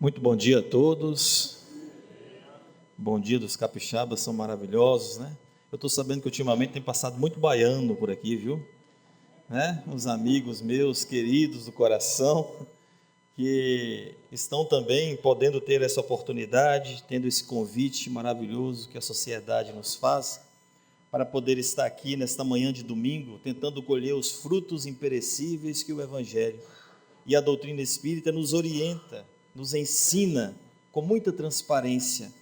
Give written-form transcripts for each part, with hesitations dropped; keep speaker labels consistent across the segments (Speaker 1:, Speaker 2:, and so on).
Speaker 1: Muito bom dia a todos. Bom dia dos capixabas, são maravilhosos, né? Eu estou sabendo que ultimamente tem passado muito baiano por aqui, viu? Né? Os amigos meus queridos do coração, que estão também podendo ter essa oportunidade, tendo esse convite maravilhoso que a sociedade nos faz, para poder estar aqui nesta manhã de domingo, tentando colher os frutos imperecíveis que o Evangelho e a doutrina espírita nos orienta, nos ensina com muita transparência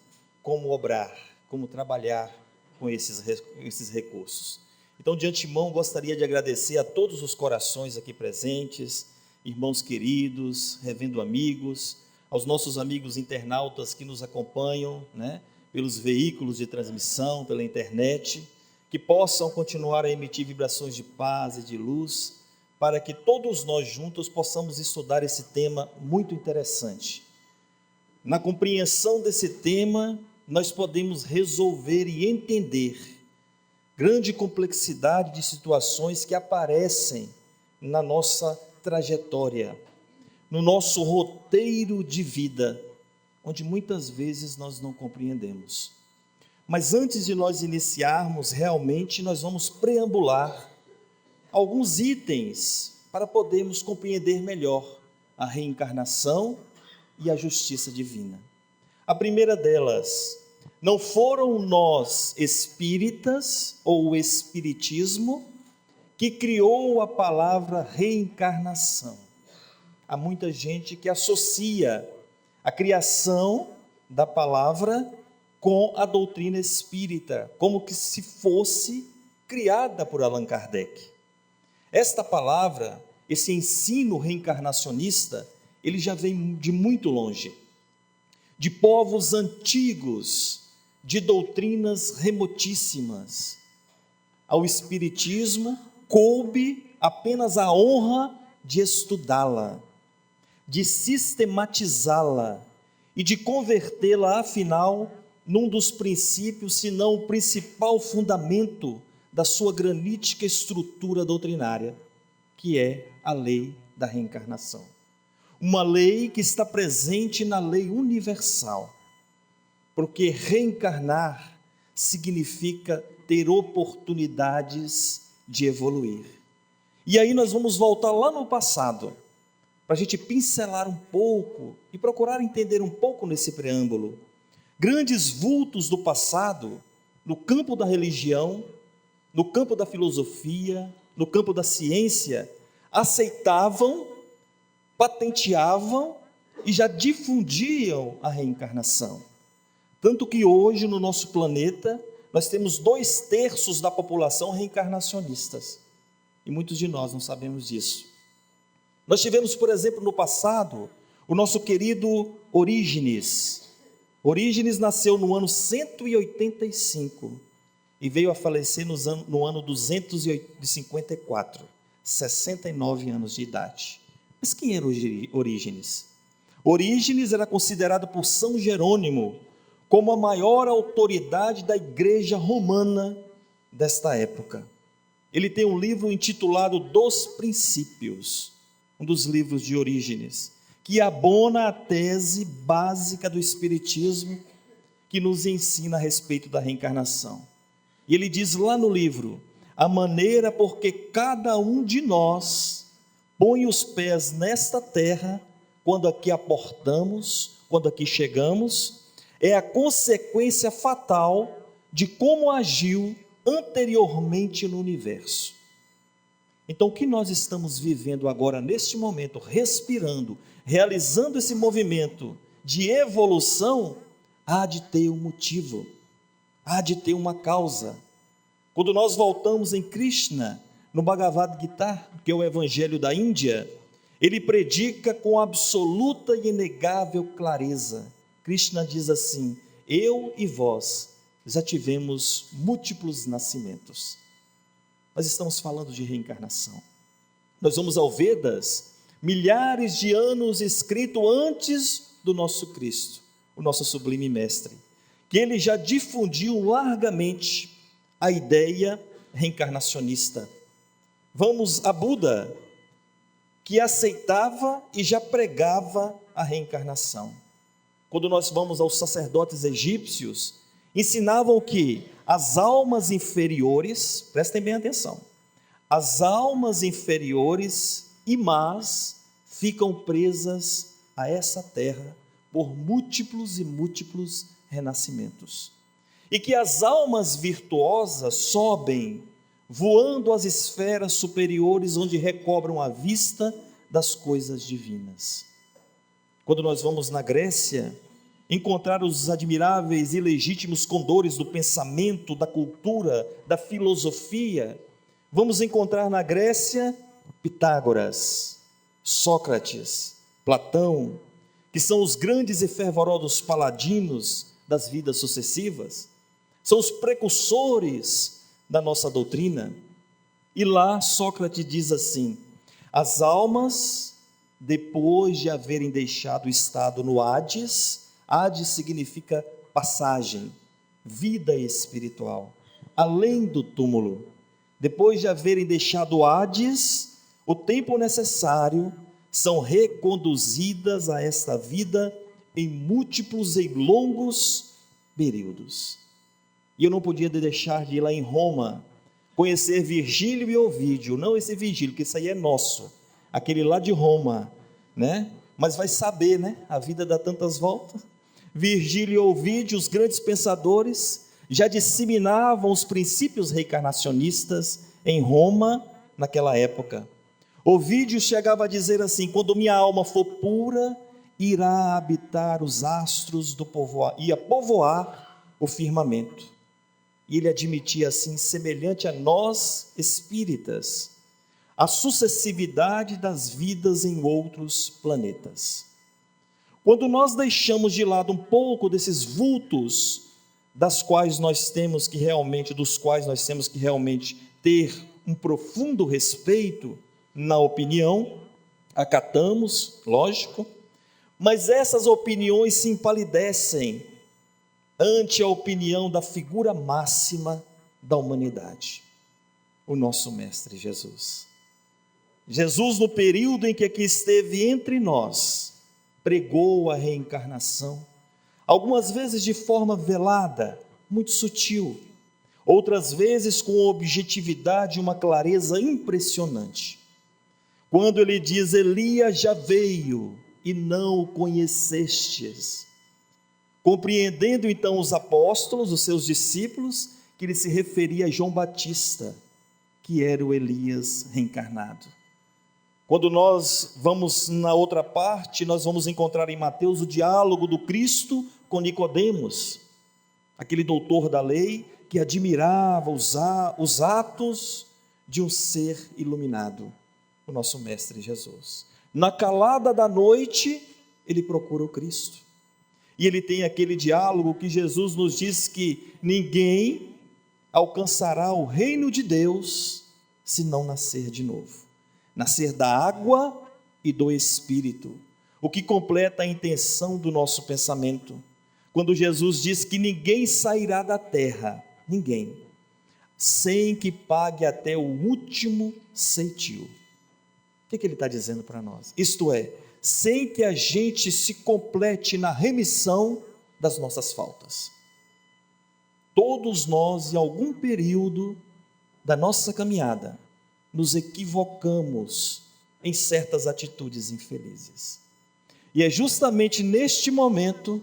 Speaker 1: como obrar, como trabalhar com esses recursos. Então, de antemão, gostaria de agradecer a todos os corações aqui presentes, irmãos queridos, revendo amigos, aos nossos amigos internautas que nos acompanham, né, pelos veículos de transmissão, pela internet, que possam continuar a emitir vibrações de paz e de luz, para que todos nós juntos possamos estudar esse tema muito interessante. Na compreensão desse tema, nós podemos resolver e entender grande complexidade de situações que aparecem na nossa trajetória, no nosso roteiro de vida, onde muitas vezes nós não compreendemos. Mas antes de nós iniciarmos, realmente nós vamos preambular alguns itens para podermos compreender melhor a reencarnação e a justiça divina. A primeira delas, não foram nós espíritas ou o espiritismo que criou a palavra reencarnação. Há muita gente que associa a criação da palavra com a doutrina espírita, como que se fosse criada por Allan Kardec. Esta palavra, esse ensino reencarnacionista, ele já vem de muito longe, de povos antigos, de doutrinas remotíssimas. Ao Espiritismo coube apenas a honra de estudá-la, de sistematizá-la e de convertê-la, afinal, num dos princípios, se não o principal fundamento da sua granítica estrutura doutrinária, que é a lei da reencarnação. Uma lei que está presente na lei universal, porque reencarnar significa ter oportunidades de evoluir. E aí nós vamos voltar lá no passado, para a gente pincelar um pouco e procurar entender um pouco nesse preâmbulo. Grandes vultos do passado, no campo da religião, no campo da filosofia, no campo da ciência, aceitavam, patenteavam e já difundiam a reencarnação. Tanto que hoje no nosso planeta nós temos 2/3 da população reencarnacionistas. E muitos de nós não sabemos disso. Nós tivemos, por exemplo, no passado, o nosso querido Orígenes. Orígenes nasceu no ano 185 e veio a falecer no ano 254, 69 anos de idade. Mas quem era Orígenes? Orígenes era considerado por São Jerônimo como a maior autoridade da igreja romana desta época. Ele tem um livro intitulado Dos Princípios, um dos livros de Orígenes, que abona a tese básica do Espiritismo que nos ensina a respeito da reencarnação. E ele diz lá no livro, a maneira por que cada um de nós põe os pés nesta terra, quando aqui aportamos, quando aqui chegamos, é a consequência fatal de como agiu anteriormente no universo. Então, o que nós estamos vivendo agora, neste momento, respirando, realizando esse movimento de evolução, há de ter um motivo, há de ter uma causa. Quando nós voltamos em Krishna, no Bhagavad Gita, que é o Evangelho da Índia, ele predica com absoluta e inegável clareza. Krishna diz assim: eu e vós já tivemos múltiplos nascimentos. Nós estamos falando de reencarnação. Nós vamos ao Vedas, milhares de anos escrito antes do nosso Cristo, o nosso sublime mestre, que ele já difundiu largamente a ideia reencarnacionista. Vamos a Buda, que aceitava e já pregava a reencarnação. quando nós vamos aos sacerdotes egípcios, ensinavam que as almas inferiores, prestem bem atenção, as almas inferiores e más ficam presas a essa terra por múltiplos e múltiplos renascimentos. E que as almas virtuosas sobem, voando às esferas superiores, onde recobram a vista das coisas divinas. Quando nós vamos na Grécia, encontrar os admiráveis e legítimos condores do pensamento, da cultura, da filosofia, vamos encontrar na Grécia Pitágoras, Sócrates, Platão, que são os grandes e fervorosos paladinos das vidas sucessivas, são os precursores da nossa doutrina. E lá Sócrates diz assim: as almas, depois de haverem deixado o estado no Hades, Hades significa passagem, vida espiritual, além do túmulo, depois de haverem deixado o Hades, o tempo necessário, são reconduzidas a esta vida em múltiplos e longos períodos. E eu não podia deixar de ir lá em Roma, conhecer Virgílio e Ovídio, não esse Virgílio, que isso aí é nosso, aquele lá de Roma, né? Mas vai saber, né? A vida dá tantas voltas. Virgílio e Ovídio, os grandes pensadores, já disseminavam os princípios reencarnacionistas em Roma naquela época. Ovídio chegava a dizer assim: quando minha alma for pura, irá habitar os astros do povoar, ia povoar o firmamento. E ele admitia assim, semelhante a nós espíritas, a sucessividade das vidas em outros planetas. Quando nós deixamos de lado um pouco desses vultos dos quais nós temos que realmente ter um profundo respeito na opinião, acatamos, lógico, mas essas opiniões se empalidecem ante a opinião da figura máxima da humanidade, o nosso Mestre Jesus. Jesus, no período em que aqui esteve entre nós, pregou a reencarnação, algumas vezes de forma velada, muito sutil, outras vezes com objetividade e uma clareza impressionante. Quando ele diz: Elias já veio e não o conhecestes, compreendendo então os apóstolos, os seus discípulos, que ele se referia a João Batista, que era o Elias reencarnado. Quando nós vamos na outra parte, nós vamos encontrar em Mateus o diálogo do Cristo com Nicodemos, aquele doutor da lei que admirava os atos de um ser iluminado, o nosso Mestre Jesus. Na calada da noite, ele procura o Cristo. E ele tem aquele diálogo que Jesus nos diz que ninguém alcançará o reino de Deus se não nascer de novo. Nascer da água e do Espírito, o que completa a intenção do nosso pensamento. Quando Jesus diz que ninguém sairá da terra, ninguém, sem que pague até o último ceitil. O que ele está dizendo para nós? Isto é, sem que a gente se complete na remissão das nossas faltas. Todos nós, em algum período da nossa caminhada, nos equivocamos em certas atitudes infelizes. E é justamente neste momento,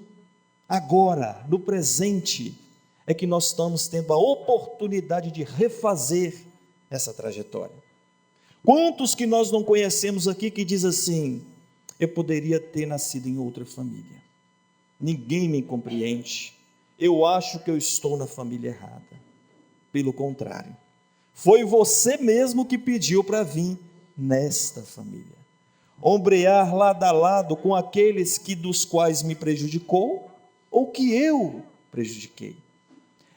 Speaker 1: agora, no presente, é que nós estamos tendo a oportunidade de refazer essa trajetória. Quantos que nós não conhecemos aqui que diz assim: eu poderia ter nascido em outra família, ninguém me compreende, eu acho que eu estou na família errada. Pelo contrário, foi você mesmo que pediu para vir nesta família, ombrear lado a lado com aqueles dos quais me prejudicou, ou que eu prejudiquei.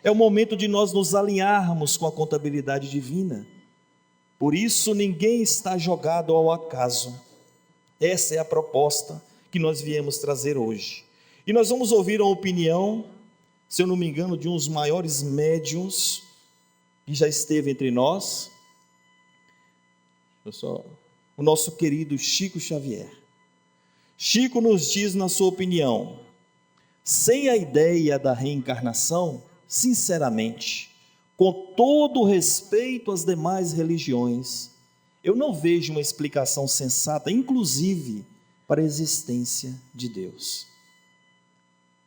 Speaker 1: É o momento de nós nos alinharmos com a contabilidade divina. Por isso ninguém está jogado ao acaso. Essa é a proposta que nós viemos trazer hoje. E nós vamos ouvir a opinião, se eu não me engano, de um dos maiores médiuns que já esteve entre nós, o nosso querido Chico Xavier. Chico nos diz, na sua opinião, Sem a ideia da reencarnação, sinceramente, com todo o respeito às demais religiões, eu não vejo uma explicação sensata, inclusive, para a existência de Deus.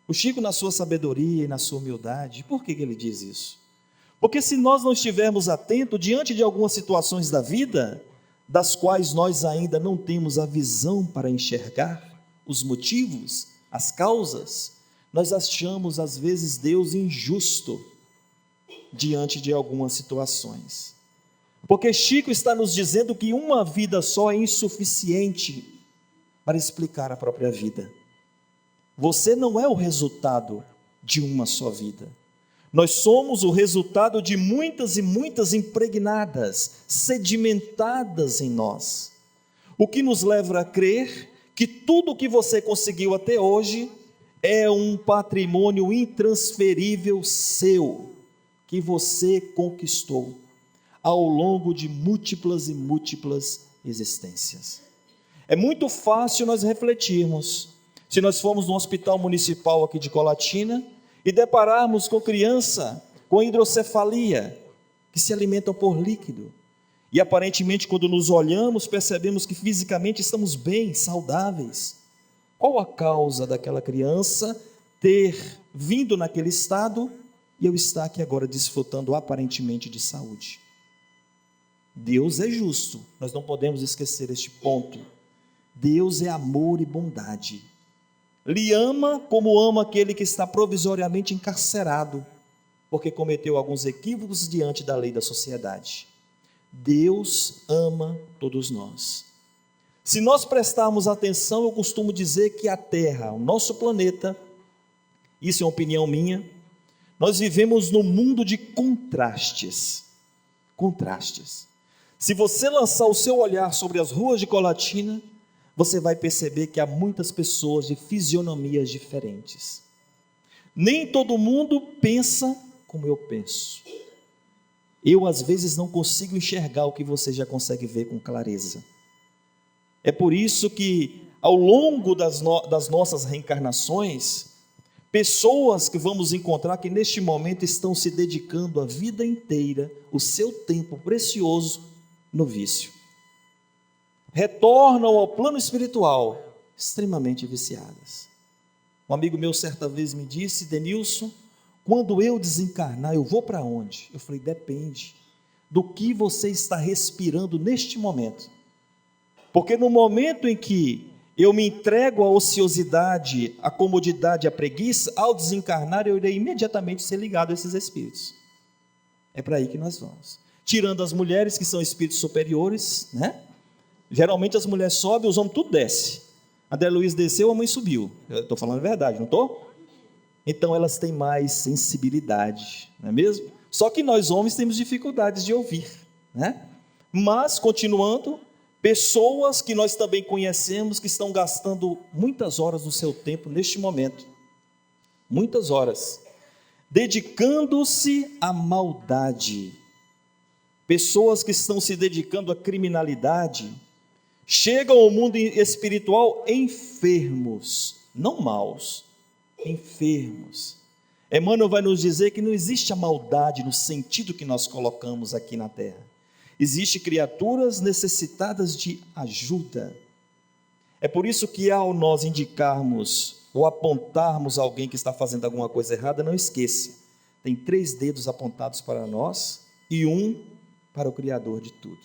Speaker 1: O Chico, na sua sabedoria e na sua humildade, por que ele diz isso? Porque se nós não estivermos atentos diante de algumas situações da vida, das quais nós ainda não temos a visão para enxergar os motivos, as causas, nós achamos às vezes Deus injusto diante de algumas situações. Porque Chico está nos dizendo que uma vida só é insuficiente para explicar a própria vida. Você não é o resultado de uma só vida. Nós somos o resultado de muitas e muitas impregnadas, sedimentadas em nós. O que nos leva a crer que tudo o que você conseguiu até hoje é um patrimônio intransferível seu, que você conquistou ao longo de múltiplas e múltiplas existências. É muito fácil nós refletirmos, se nós formos no hospital municipal aqui de Colatina e depararmos com criança com hidrocefalia, que se alimentam por líquido, e aparentemente quando nos olhamos percebemos que fisicamente estamos bem, saudáveis. Qual a causa daquela criança ter vindo naquele estado e eu estar aqui agora desfrutando aparentemente de saúde? Deus é justo, nós não podemos esquecer este ponto. Deus é amor e bondade. Lhe ama como ama aquele que está provisoriamente encarcerado, porque cometeu alguns equívocos diante da lei da sociedade. Deus ama todos nós. Se nós prestarmos atenção, eu costumo dizer que a Terra, o nosso planeta, isso é uma opinião minha, nós vivemos num mundo de contrastes. Contrastes. Se você lançar o seu olhar sobre as ruas de Colatina, você vai perceber que há muitas pessoas de fisionomias diferentes. Nem todo mundo pensa como eu penso. Eu, às vezes, não consigo enxergar o que você já consegue ver com clareza. É por isso que, ao longo das nossas reencarnações, pessoas que vamos encontrar que neste momento estão se dedicando a vida inteira, o seu tempo precioso, no vício. Retornam ao plano espiritual extremamente viciadas. Um amigo meu certa vez me disse: Denilson, quando eu desencarnar, eu vou para onde? Eu falei: depende do que você está respirando neste momento. Porque no momento em que eu me entrego à ociosidade, à comodidade, à preguiça, ao desencarnar, eu irei imediatamente ser ligado a esses espíritos. É para aí que nós vamos. Tirando as mulheres, que são espíritos superiores, né? Geralmente as mulheres sobem, os homens tudo desce. A André Luiz desceu, a mãe subiu. Eu estou falando a verdade, não estou? Então elas têm mais sensibilidade, não é mesmo? Só que nós homens temos dificuldades de ouvir, né? Mas, continuando, pessoas que nós também conhecemos que estão gastando muitas horas do seu tempo neste momento, muitas horas, dedicando-se à maldade. Pessoas que estão se dedicando à criminalidade, chegam ao mundo espiritual enfermos, não maus, enfermos. Emmanuel vai nos dizer que não existe a maldade no sentido que nós colocamos aqui na terra. Existem criaturas necessitadas de ajuda. É por isso que ao nós indicarmos ou apontarmos alguém que está fazendo alguma coisa errada, não esqueça, tem 3 dedos apontados para nós e um para o Criador de tudo.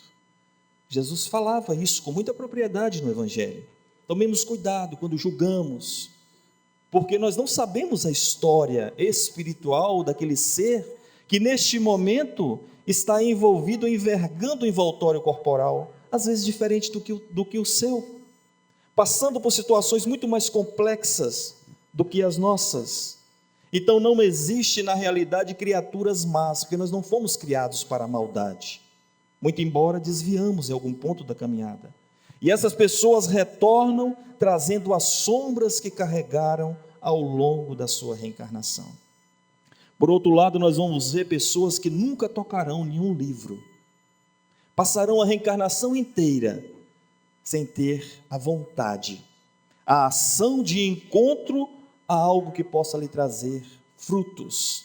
Speaker 1: Jesus falava isso com muita propriedade no Evangelho. Tomemos cuidado quando julgamos, porque nós não sabemos a história espiritual daquele ser que neste momento está envolvido, envergando o envoltório corporal, às vezes diferente do que o seu, passando por situações muito mais complexas do que as nossas. Então não existe na realidade criaturas más, porque nós não fomos criados para a maldade, muito embora desviamos em algum ponto da caminhada. E essas pessoas retornam trazendo as sombras que carregaram ao longo da sua reencarnação. Por outro lado, nós vamos ver pessoas que nunca tocarão nenhum livro, passarão a reencarnação inteira sem ter a vontade, a ação de encontro a algo que possa lhe trazer frutos.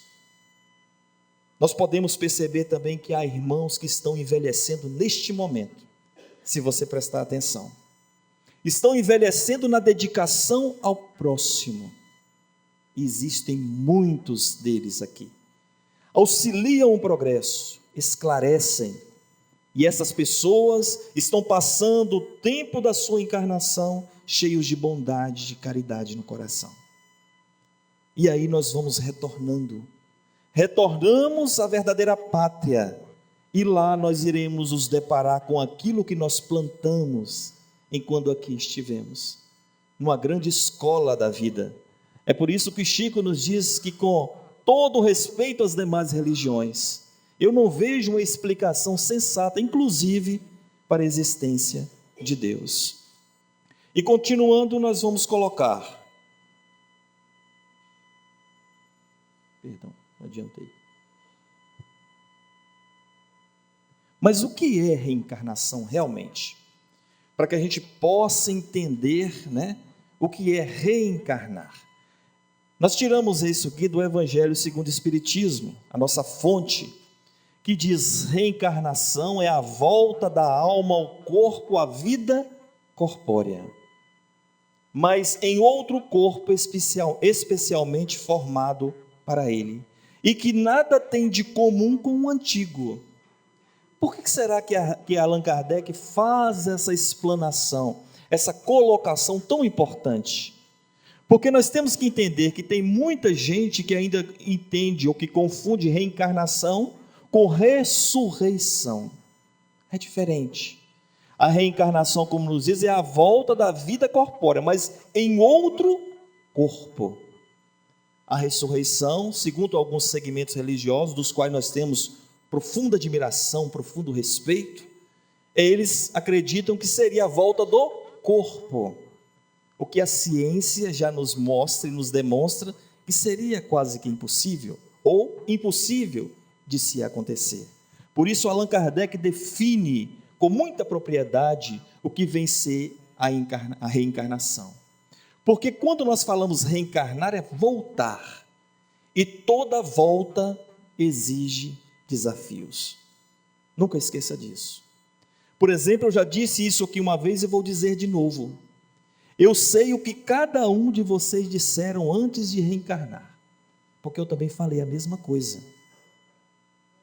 Speaker 1: Nós podemos perceber também que há irmãos que estão envelhecendo neste momento, se você prestar atenção. Estão envelhecendo na dedicação ao próximo. Existem muitos deles aqui. Auxiliam o progresso, esclarecem. E essas pessoas estão passando o tempo da sua encarnação cheios de bondade, de caridade no coração. E aí nós vamos retornamos à verdadeira pátria, e lá nós iremos nos deparar com aquilo que nós plantamos enquanto aqui estivemos, numa grande escola da vida. É por isso que Chico nos diz que, com todo respeito às demais religiões, eu não vejo uma explicação sensata, inclusive para a existência de Deus. E continuando, nós vamos colocar, adiantei. Mas o que é reencarnação realmente? Para que a gente possa entender, o que é reencarnar. Nós tiramos isso aqui do Evangelho segundo o Espiritismo, a nossa fonte, que diz: reencarnação é a volta da alma ao corpo, à vida corpórea, mas em outro corpo especialmente formado para ele, e que nada tem de comum com o antigo. Por que será que Allan Kardec faz essa explanação, essa colocação tão importante? Porque nós temos que entender que tem muita gente que ainda entende ou que confunde reencarnação com ressurreição. É diferente. A reencarnação, como nos diz, é a volta da vida corpórea, mas em outro corpo. A ressurreição, segundo alguns segmentos religiosos, dos quais nós temos profunda admiração, profundo respeito, eles acreditam que seria a volta do corpo, o que a ciência já nos mostra e nos demonstra que seria quase que impossível, ou impossível de se acontecer. Por isso Allan Kardec define com muita propriedade o que vem ser a reencarnação. Porque quando nós falamos reencarnar é voltar, e toda volta exige desafios. Nunca esqueça disso. Por exemplo, eu já disse isso aqui uma vez e vou dizer de novo. Eu sei o que cada um de vocês disseram antes de reencarnar, porque eu também falei a mesma coisa.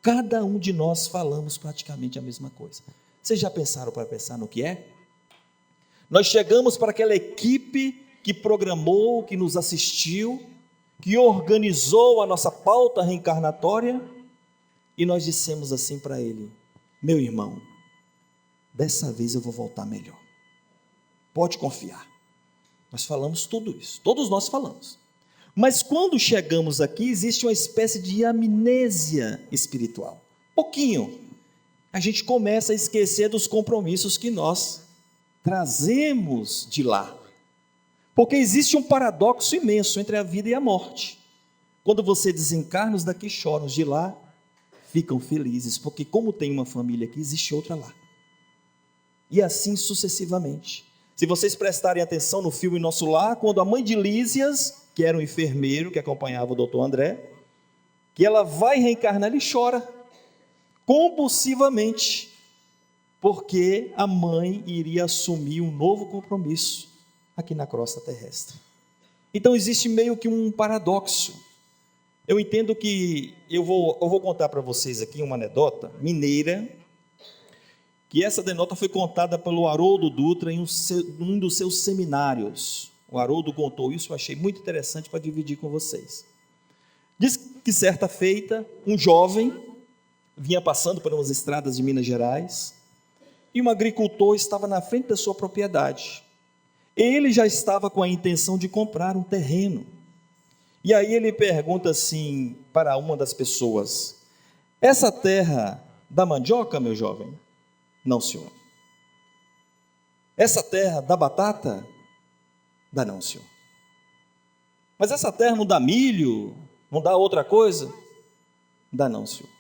Speaker 1: Cada um de nós falamos praticamente a mesma coisa. Vocês já pensaram para pensar no que é? Nós chegamos para aquela equipe que programou, que nos assistiu, que organizou a nossa pauta reencarnatória, e nós dissemos assim para ele: meu irmão, dessa vez eu vou voltar melhor, pode confiar. Nós falamos tudo isso, todos nós falamos. Mas quando chegamos aqui, existe uma espécie de amnésia espiritual. Pouquinho. A gente começa a esquecer dos compromissos que nós trazemos de lá. Porque existe um paradoxo imenso entre a vida e a morte. Quando você desencarna, os daqui choram, os de lá ficam felizes, porque como tem uma família aqui, existe outra lá. E assim sucessivamente. Se vocês prestarem atenção no filme Nosso Lar, quando a mãe de Lísias, que era um enfermeiro que acompanhava o doutor André, que ela vai reencarnar, ele chora compulsivamente, porque a mãe iria assumir um novo compromisso aqui na crosta terrestre. Então existe meio que um paradoxo. Eu entendo que eu vou contar para vocês aqui uma anedota mineira, que essa anedota foi contada pelo Haroldo Dutra em um dos seus seminários. O Haroldo contou isso, eu achei muito interessante para dividir com vocês. Diz que certa feita, um jovem vinha passando por umas estradas de Minas Gerais, e um agricultor estava na frente da sua propriedade. Ele já estava com a intenção de comprar um terreno. E aí ele pergunta assim para uma das pessoas: essa terra dá mandioca, meu jovem? Não, senhor. Essa terra dá batata? Dá não, senhor. Mas essa terra não dá milho? Não dá outra coisa? Dá não, senhor.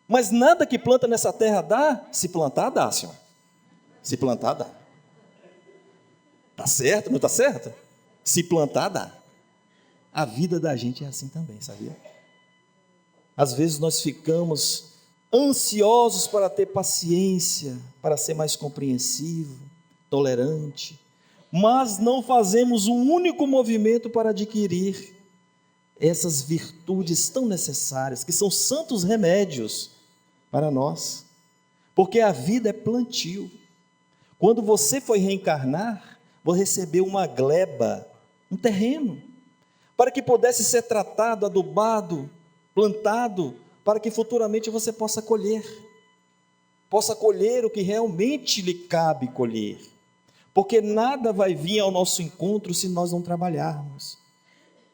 Speaker 1: Mas nada que planta nessa terra dá? Se plantar, dá, senhor. Se plantar, dá. Tá certo? Não tá certo? Se plantar, dá. A vida da gente é assim também, sabia? Às vezes nós ficamos ansiosos para ter paciência, para ser mais compreensivo, tolerante, mas não fazemos um único movimento para adquirir essas virtudes tão necessárias, que são santos remédios para nós, porque a vida é plantio. Quando você foi reencarnar, você recebeu uma gleba, um terreno, para que pudesse ser tratado, adubado, plantado, para que futuramente você possa colher o que realmente lhe cabe colher, porque nada vai vir ao nosso encontro se nós não trabalharmos.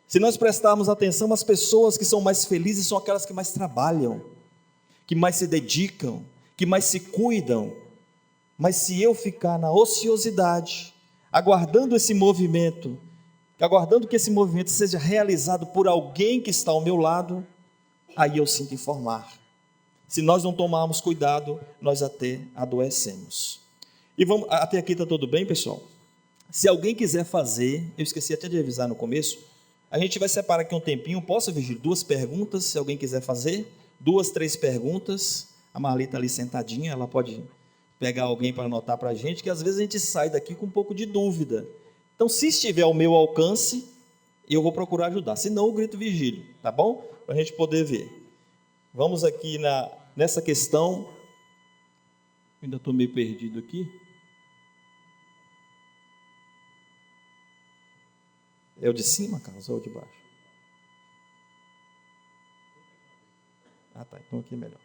Speaker 1: Se nós prestarmos atenção, as pessoas que são mais felizes são aquelas que mais trabalham, que mais se dedicam, que mais se cuidam. Mas se eu ficar na ociosidade, aguardando esse movimento, aguardando que esse movimento seja realizado por alguém que está ao meu lado, aí eu sinto informar. Se nós não tomarmos cuidado, nós até adoecemos. E vamos, até aqui está tudo bem, pessoal? Se alguém quiser fazer, eu esqueci até de avisar no começo, a gente vai separar aqui um tempinho, posso, Virgílio? 2 perguntas, se alguém quiser fazer, 2, 3 perguntas, a Marli está ali sentadinha, ela pode pegar alguém para anotar para a gente, que às vezes a gente sai daqui com um pouco de dúvida. Então, se estiver ao meu alcance, eu vou procurar ajudar, se não, eu grito Virgílio, tá bom? Para a gente poder ver. Vamos aqui nessa questão, ainda estou meio perdido aqui. É o de cima, Carlos, ou o de baixo? Ah, tá, então aqui é melhor.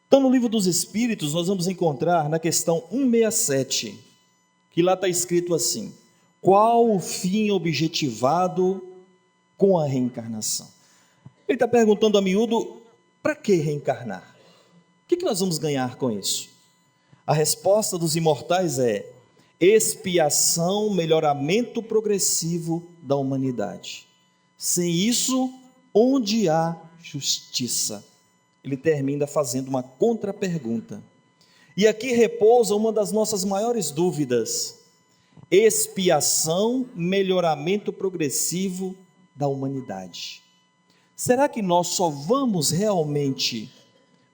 Speaker 1: Então, no Livro dos Espíritos, nós vamos encontrar na questão 167, que lá está escrito assim: qual o fim objetivado com a reencarnação? Ele está perguntando a miúdo, para que reencarnar? O que nós vamos ganhar com isso? A resposta dos imortais é: expiação, melhoramento progressivo da humanidade. Sem isso, onde há justiça? Ele termina fazendo uma contrapergunta. E aqui repousa uma das nossas maiores dúvidas: expiação, melhoramento progressivo da humanidade. Será que nós só vamos realmente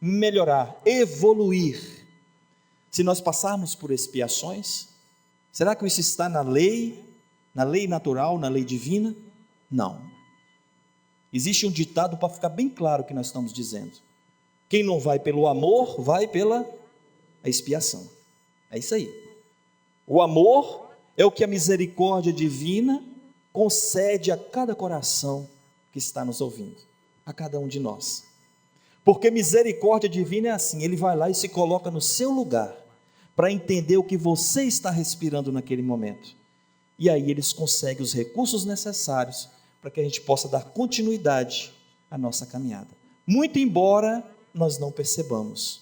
Speaker 1: melhorar, evoluir, se nós passarmos por expiações? Será que isso está na lei natural, na lei divina? Não. Existe um ditado para ficar bem claro o que nós estamos dizendo: quem não vai pelo amor, vai pela expiação. É isso aí. O amor é o que a misericórdia divina concede a cada coração que está nos ouvindo, a cada um de nós. Porque misericórdia divina é assim: ele vai lá e se coloca no seu lugar, para entender o que você está respirando naquele momento. E aí eles conseguem os recursos necessários para que a gente possa dar continuidade à nossa caminhada. Muito embora nós não percebamos.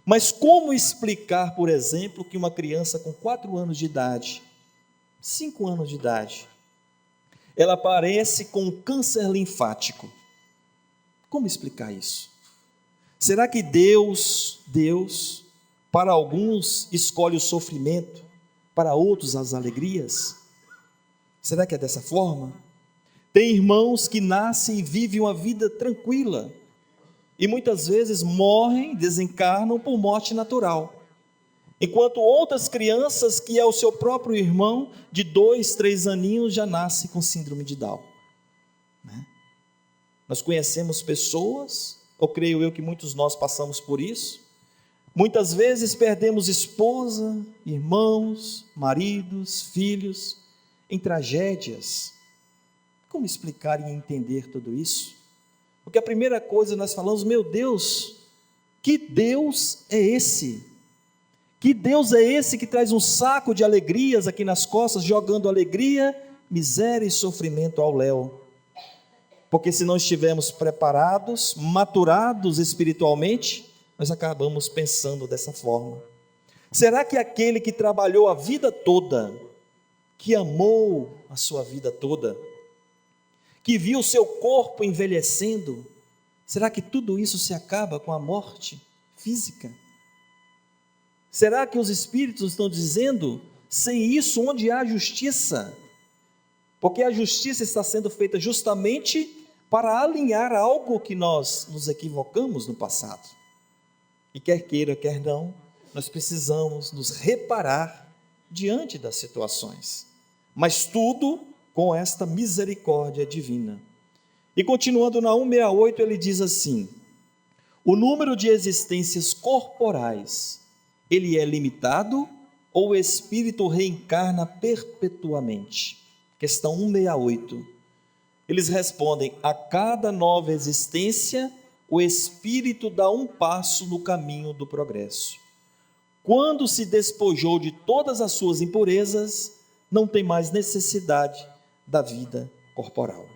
Speaker 1: Mas como explicar, por exemplo, que uma criança com 4 anos de idade, 5 anos de idade, ela aparece com um câncer linfático? Como explicar isso? Será que Deus, para alguns escolhe o sofrimento, para outros as alegrias? Será que é dessa forma? Tem irmãos que nascem e vivem uma vida tranquila, e muitas vezes morrem, desencarnam por morte natural, enquanto outras crianças, que é o seu próprio irmão, de 2, 3 aninhos, já nasce com síndrome de Down, né? Nós conhecemos pessoas, ou creio eu que muitos de nós passamos por isso. Muitas vezes perdemos esposa, irmãos, maridos, filhos, em tragédias. Como explicar e entender tudo isso? Porque a primeira coisa nós falamos: meu Deus, que Deus é esse? Que Deus é esse que traz um saco de alegrias aqui nas costas, jogando alegria, miséria e sofrimento ao léu? Porque se não estivermos preparados, maturados espiritualmente, nós acabamos pensando dessa forma. Será que aquele que trabalhou a vida toda, que amou a sua vida toda, que viu o seu corpo envelhecendo, será que tudo isso se acaba com a morte física? Será que os Espíritos estão dizendo: sem isso, onde há justiça? Porque a justiça está sendo feita justamente para alinhar algo que nós nos equivocamos no passado. E quer queira, quer não, nós precisamos nos reparar diante das situações. Mas tudo com esta misericórdia divina. E continuando na 168, ele diz assim: o número de existências corporais, ele é limitado ou o espírito reencarna perpetuamente? Questão 168. Eles respondem: a cada nova existência, o espírito dá um passo no caminho do progresso. Quando se despojou de todas as suas impurezas, não tem mais necessidade da vida corporal.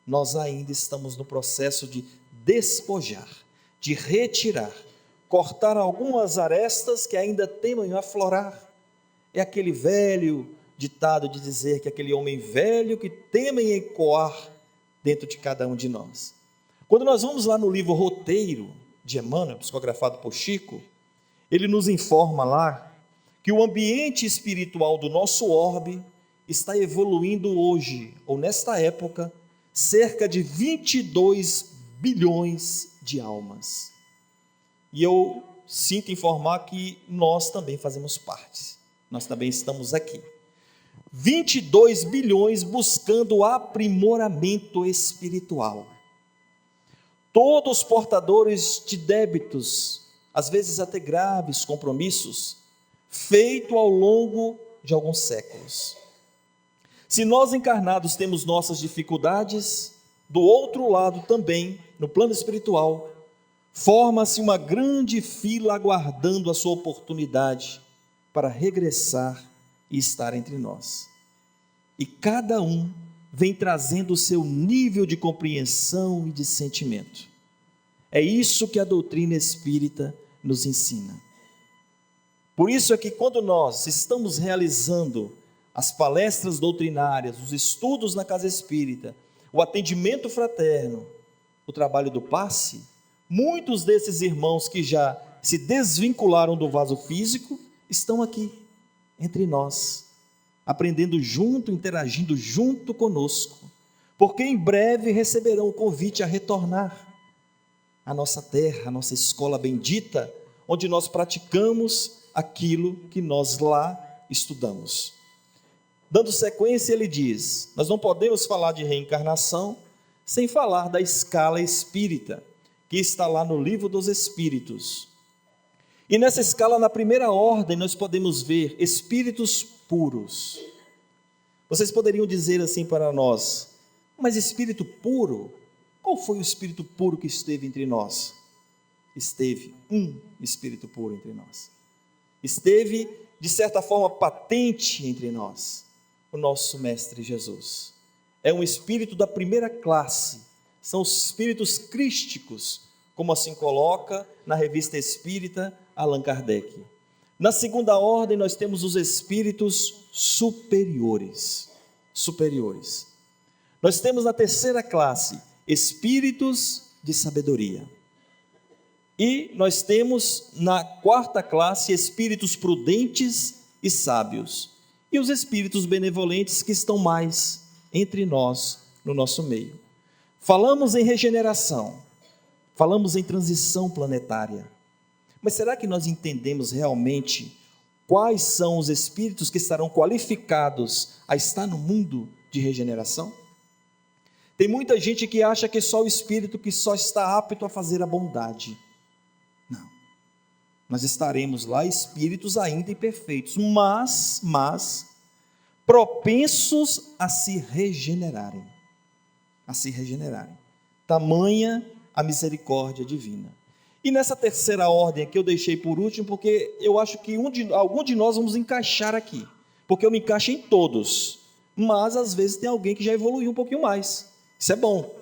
Speaker 1: Nós ainda estamos no processo de despojar, de retirar, cortar algumas arestas que ainda temem aflorar. É aquele velho ditado de dizer que aquele homem velho que teme ecoar dentro de cada um de nós. Quando nós vamos lá no livro Roteiro de Emmanuel, psicografado por Chico, ele nos informa lá que o ambiente espiritual do nosso orbe está evoluindo hoje, ou nesta época, cerca de 22 bilhões de almas. E eu sinto informar que nós também fazemos parte, nós também estamos aqui. 22 bilhões buscando aprimoramento espiritual. Todos portadores de débitos, às vezes até graves compromissos, feito ao longo de alguns séculos. Se nós encarnados temos nossas dificuldades, do outro lado também, no plano espiritual, forma-se uma grande fila aguardando a sua oportunidade para regressar e estar entre nós. E cada um vem trazendo o seu nível de compreensão e de sentimento. É isso que a doutrina espírita nos ensina. Por isso é que quando nós estamos realizando as palestras doutrinárias, os estudos na casa espírita, o atendimento fraterno, o trabalho do passe, muitos desses irmãos que já se desvincularam do vaso físico estão aqui entre nós, aprendendo junto, interagindo junto conosco, porque em breve receberão o convite a retornar à nossa terra, à nossa escola bendita, onde nós praticamos aquilo que nós lá estudamos. Dando sequência, ele diz: nós não podemos falar de reencarnação sem falar da escala espírita, que está lá no Livro dos Espíritos. E nessa escala, na primeira ordem, nós podemos ver espíritos puros. Vocês poderiam dizer assim para nós: mas espírito puro? Qual foi o espírito puro que esteve entre nós? Esteve um espírito puro entre nós. Esteve, de certa forma, patente entre nós, o nosso Mestre Jesus. É um espírito da primeira classe, são os espíritos crísticos, como assim coloca na Revista Espírita Allan Kardec. Na segunda ordem, nós temos os espíritos superiores. Nós temos na terceira classe, espíritos de sabedoria. E nós temos na quarta classe, espíritos prudentes e sábios. E os espíritos benevolentes que estão mais entre nós, no nosso meio. Falamos em regeneração, falamos em transição planetária. Mas será que nós entendemos realmente quais são os espíritos que estarão qualificados a estar no mundo de regeneração? Tem muita gente que acha que só o espírito que só está apto a fazer a bondade. Não. Nós estaremos lá espíritos ainda imperfeitos, mas propensos a se regenerarem. Tamanha a misericórdia divina. E nessa terceira ordem aqui eu deixei por último, porque eu acho que algum de nós vamos encaixar aqui, porque eu me encaixo em todos, mas às vezes tem alguém que já evoluiu um pouquinho mais, isso é bom.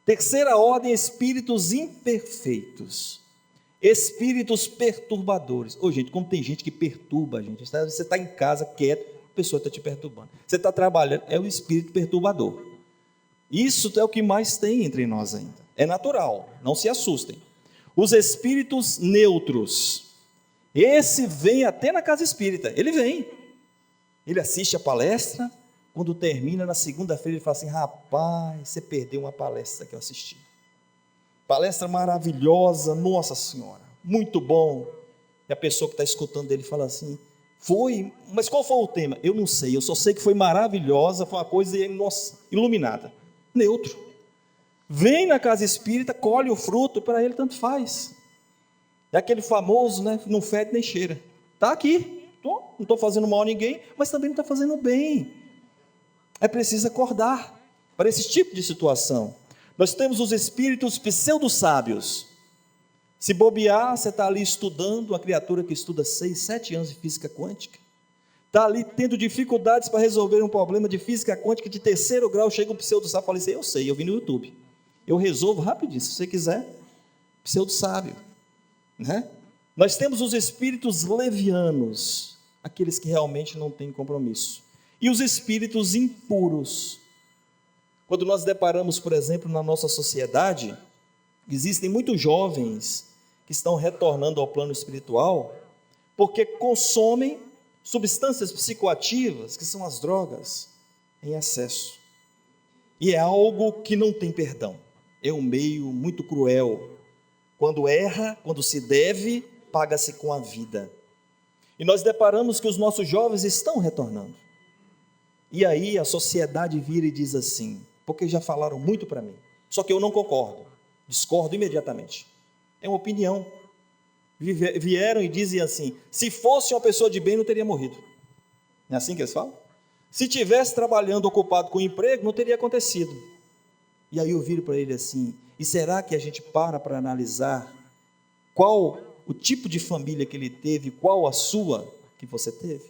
Speaker 1: Terceira ordem, espíritos imperfeitos, espíritos perturbadores. Gente, como tem gente que perturba a gente, você está em casa quieto, a pessoa está te perturbando, você está trabalhando, é o espírito perturbador. Isso é o que mais tem entre nós ainda, é natural, não se assustem. Os espíritos neutros, esse vem até na casa espírita, ele vem, ele assiste a palestra, quando termina, na segunda-feira, ele fala assim: rapaz, você perdeu uma palestra que eu assisti. Palestra maravilhosa, nossa senhora, muito bom. E a pessoa que está escutando ele fala assim: foi, mas qual foi o tema? Eu não sei, eu só sei que foi maravilhosa, foi uma coisa, nossa, iluminada. Neutro. Vem na casa espírita, colhe o fruto, para ele tanto faz. É aquele famoso, né? Não fede nem cheira. Está aqui, não estou fazendo mal a ninguém, mas também não está fazendo bem. É preciso acordar para esse tipo de situação. Nós temos os espíritos pseudo-sábios. Se bobear, você está ali estudando, uma criatura que estuda 6, 7 anos de física quântica, está ali tendo dificuldades para resolver um problema de física quântica de 3º grau, chega um pseudo-sábio e fala assim: eu sei, eu vi no YouTube, eu resolvo rapidinho, se você quiser, pseudo-sábio, né? Nós temos os espíritos levianos, aqueles que realmente não têm compromisso, e os espíritos impuros. Quando nós deparamos, por exemplo, na nossa sociedade, existem muitos jovens que estão retornando ao plano espiritual porque consomem substâncias psicoativas, que são as drogas, em excesso. E é algo que não tem perdão. É um meio muito cruel. Quando erra, quando se deve, paga-se com a vida. E nós deparamos que os nossos jovens estão retornando. E aí a sociedade vira e diz assim: porque já falaram muito para mim, só que eu não concordo, discordo imediatamente. É uma opinião. Vieram e dizem assim: se fosse uma pessoa de bem, não teria morrido. Não é assim que eles falam? Se tivesse trabalhando, ocupado com emprego, não teria acontecido. E aí eu viro para ele assim: e será que a gente para analisar qual o tipo de família que ele teve, qual a sua que você teve?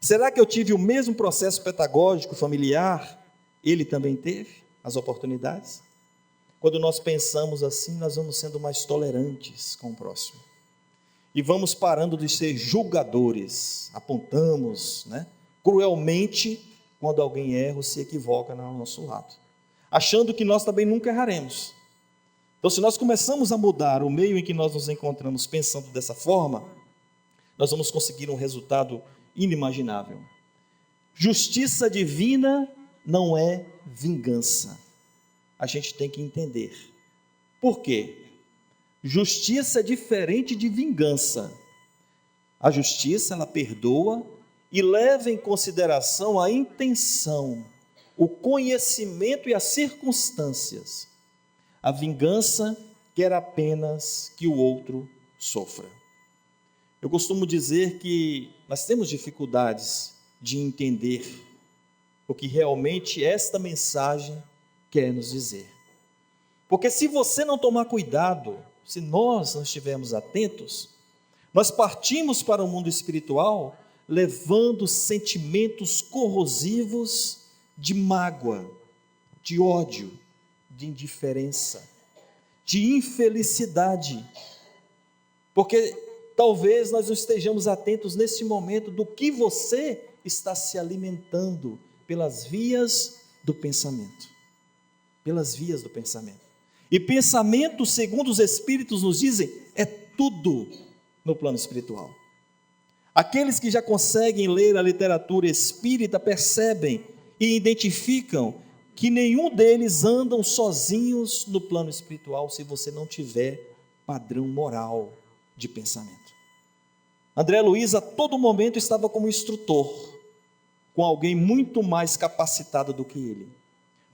Speaker 1: Será que eu tive o mesmo processo pedagógico familiar? Ele também teve as oportunidades? Quando nós pensamos assim, nós vamos sendo mais tolerantes com o próximo. E vamos parando de ser julgadores, apontamos, cruelmente, quando alguém erra ou se equivoca ao nosso lado, achando que nós também nunca erraremos. Então, se nós começamos a mudar o meio em que nós nos encontramos pensando dessa forma, nós vamos conseguir um resultado inimaginável. Justiça divina não é vingança. A gente tem que entender. Por quê? Justiça é diferente de vingança. A justiça, ela perdoa e leva em consideração a intenção, o conhecimento e as circunstâncias. A vingança quer apenas que o outro sofra. Eu costumo dizer que nós temos dificuldades de entender o que realmente esta mensagem quer nos dizer. Porque se você não tomar cuidado, se nós não estivermos atentos, nós partimos para o mundo espiritual levando sentimentos corrosivos de mágoa, de ódio, de indiferença, de infelicidade. Porque talvez nós não estejamos atentos nesse momento do que você está se alimentando pelas vias do pensamento. Pelas vias do pensamento. E pensamento, segundo os Espíritos nos dizem, é tudo no plano espiritual. Aqueles que já conseguem ler a literatura espírita percebem e identificam que nenhum deles andam sozinhos no plano espiritual se você não tiver padrão moral de pensamento. André Luiz a todo momento estava como instrutor, com alguém muito mais capacitado do que ele.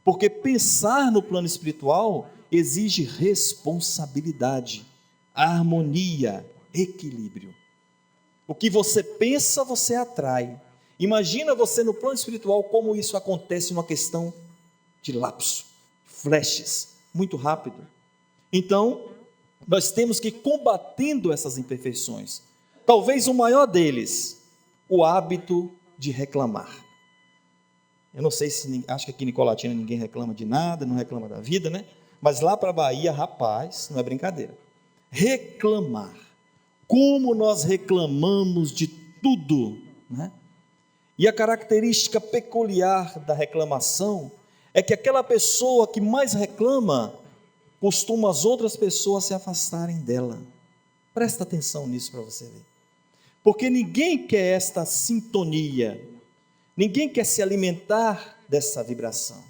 Speaker 1: Porque pensar no plano espiritual exige responsabilidade, harmonia, equilíbrio. O que você pensa, você atrai. Imagina você no plano espiritual como isso acontece numa questão de lapso, flashes, muito rápido. Então, nós temos que ir combatendo essas imperfeições. Talvez o maior deles, o hábito de reclamar. Eu não sei se, acho que aqui em Nicolatina ninguém reclama de nada, não reclama da vida, né? Mas lá para a Bahia, rapaz, não é brincadeira. Reclamar. Como nós reclamamos de tudo, né? E a característica peculiar da reclamação é que aquela pessoa que mais reclama, costuma as outras pessoas se afastarem dela. Presta atenção nisso para você ver. Porque ninguém quer esta sintonia. Ninguém quer se alimentar dessa vibração.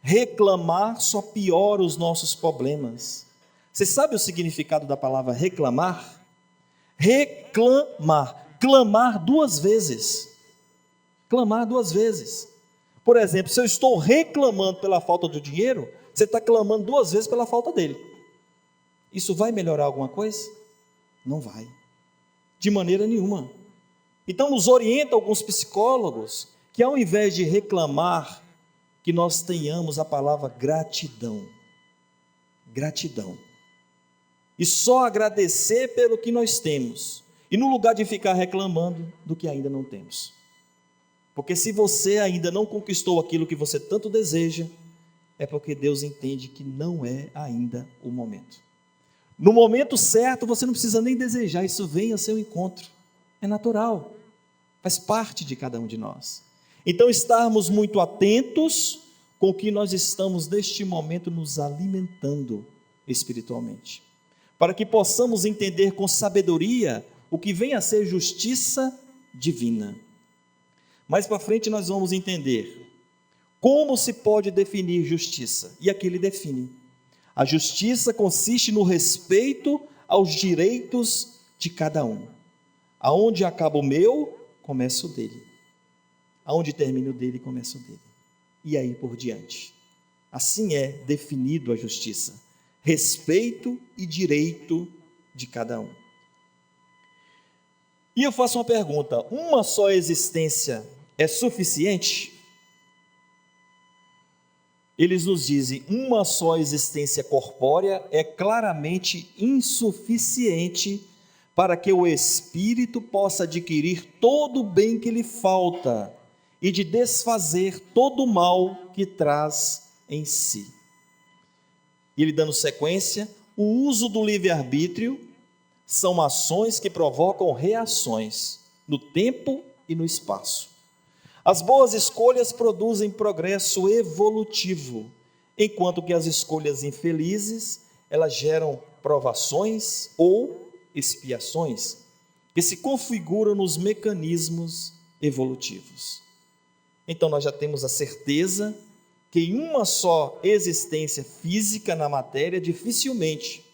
Speaker 1: Reclamar só piora os nossos problemas. Você sabe o significado da palavra reclamar? Reclamar, clamar duas vezes. Clamar duas vezes. Por exemplo, se eu estou reclamando pela falta do dinheiro, você está clamando duas vezes pela falta dele. Isso vai melhorar alguma coisa? Não vai. De maneira nenhuma. Então nos orienta alguns psicólogos que ao invés de reclamar, que nós tenhamos a palavra gratidão. Gratidão. E só agradecer pelo que nós temos. E no lugar de ficar reclamando do que ainda não temos. Porque se você ainda não conquistou aquilo que você tanto deseja, é porque Deus entende que não é ainda o momento. No momento certo, você não precisa nem desejar, isso vem ao seu encontro. É natural, faz parte de cada um de nós. Então, estarmos muito atentos com o que nós estamos neste momento nos alimentando espiritualmente. Para que possamos entender com sabedoria o que vem a ser justiça divina. Mais para frente nós vamos entender como se pode definir justiça. E aqui ele define. A justiça consiste no respeito aos direitos de cada um. Aonde acaba o meu, começa o dele. Aonde termina o dele, começa o dele. E aí por diante. Assim é definido a justiça. Respeito e direito de cada um. E eu faço uma pergunta: uma só existência é suficiente? Eles nos dizem, uma só existência corpórea é claramente insuficiente para que o espírito possa adquirir todo o bem que lhe falta e de desfazer todo o mal que traz em si. E ele dando sequência, o uso do livre-arbítrio são ações que provocam reações no tempo e no espaço. As boas escolhas produzem progresso evolutivo, enquanto que as escolhas infelizes, elas geram provações ou expiações, que se configuram nos mecanismos evolutivos. Então nós já temos a certeza que em uma só existência física na matéria, dificilmente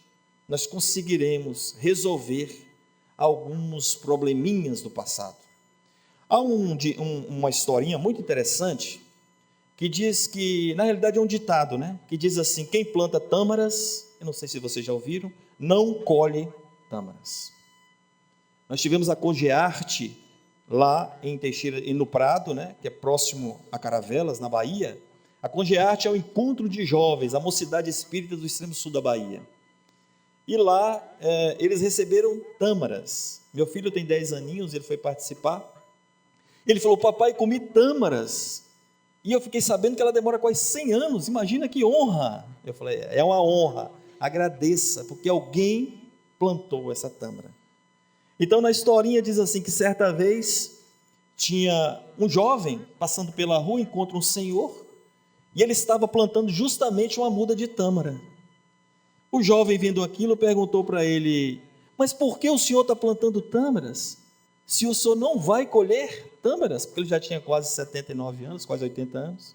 Speaker 1: nós conseguiremos resolver alguns probleminhas do passado. Há uma historinha muito interessante que diz que, na realidade é um ditado, né? Que diz assim: quem planta tâmaras, eu não sei se vocês já ouviram, não colhe tâmaras. Nós tivemos a Congearte lá em Teixeira, no Prado, né? Que é próximo a Caravelas, na Bahia. A Congearte é o encontro de jovens, a mocidade espírita do extremo sul da Bahia. E lá eles receberam tâmaras. Meu filho tem 10 aninhos, ele foi participar. Ele falou: papai, comi tâmaras. E eu fiquei sabendo que ela demora quase 100 anos. Imagina que honra. Eu falei: é uma honra. Agradeça, porque alguém plantou essa tâmara. Então, na historinha diz assim, que certa vez tinha um jovem passando pela rua, encontra um senhor, e ele estava plantando justamente uma muda de tâmara. O jovem, vendo aquilo, perguntou para ele: mas por que o senhor está plantando tâmaras? Se o senhor não vai colher tâmaras, porque ele já tinha quase 79 anos, quase 80 anos.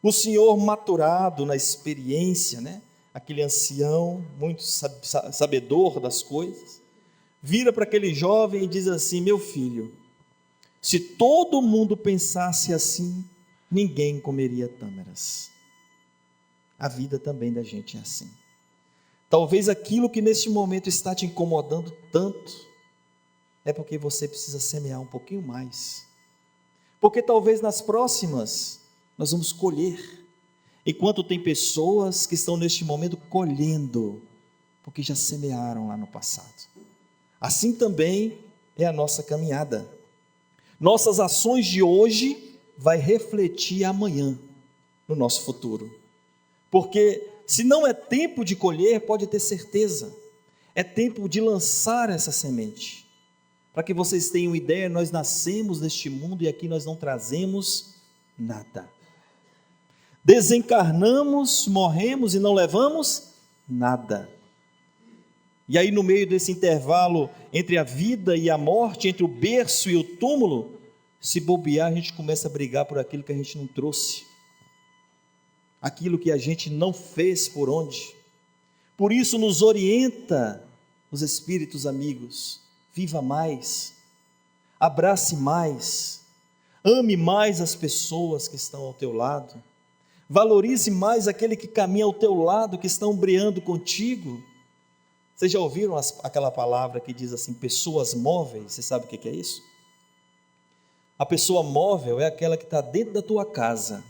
Speaker 1: O senhor maturado na experiência, né? Aquele ancião, muito sabedor das coisas, vira para aquele jovem e diz assim: meu filho, se todo mundo pensasse assim, ninguém comeria tâmaras. A vida também da gente é assim. Talvez aquilo que neste momento está te incomodando tanto, é porque você precisa semear um pouquinho mais. Porque talvez nas próximas nós vamos colher, enquanto tem pessoas que estão neste momento colhendo, porque já semearam lá no passado. Assim também é a nossa caminhada. Nossas ações de hoje vai refletir amanhã no nosso futuro. Porque se não é tempo de colher, pode ter certeza, é tempo de lançar essa semente. Para que vocês tenham ideia, nós nascemos neste mundo e aqui nós não trazemos nada. Desencarnamos, morremos e não levamos nada. E aí no meio desse intervalo entre a vida e a morte, entre o berço e o túmulo, Se bobear, a gente começa a brigar por aquilo que a gente não trouxe, aquilo que a gente não fez por onde. Por isso nos orienta os espíritos amigos: viva mais, abrace mais, ame mais as pessoas que estão ao teu lado, valorize mais aquele que caminha ao teu lado, que está ombreando contigo. Vocês já ouviram aquela palavra que diz assim, pessoas móveis? Você sabe o que é isso? A pessoa móvel é aquela que está dentro da tua casa,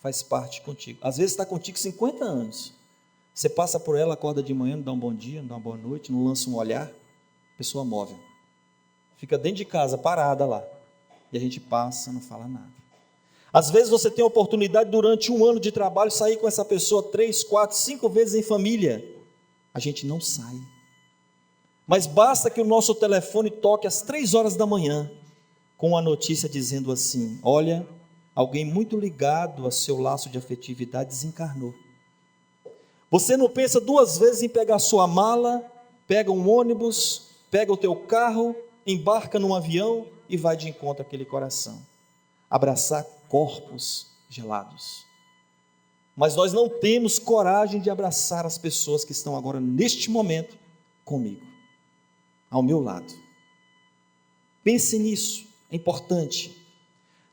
Speaker 1: faz parte contigo. Às vezes está contigo 50 anos. Você passa por ela, acorda de manhã, não dá um bom dia, não dá uma boa noite, não lança um olhar. Pessoa móvel. Fica dentro de casa, parada lá. E a gente passa, não fala nada. Às vezes você tem a oportunidade durante um ano de trabalho, sair com essa pessoa 3, 4, 5 vezes em família. A gente não sai. Mas basta que o nosso telefone toque às 3 horas da manhã, com a notícia dizendo assim: olha, alguém muito ligado a seu laço de afetividade desencarnou. Você não pensa 2 vezes em pegar sua mala, pega um ônibus, pega o teu carro, embarca num avião e vai de encontro àquele coração. Abraçar corpos gelados. Mas nós não temos coragem de abraçar as pessoas que estão agora, neste momento, comigo, ao meu lado. Pense nisso, é importante.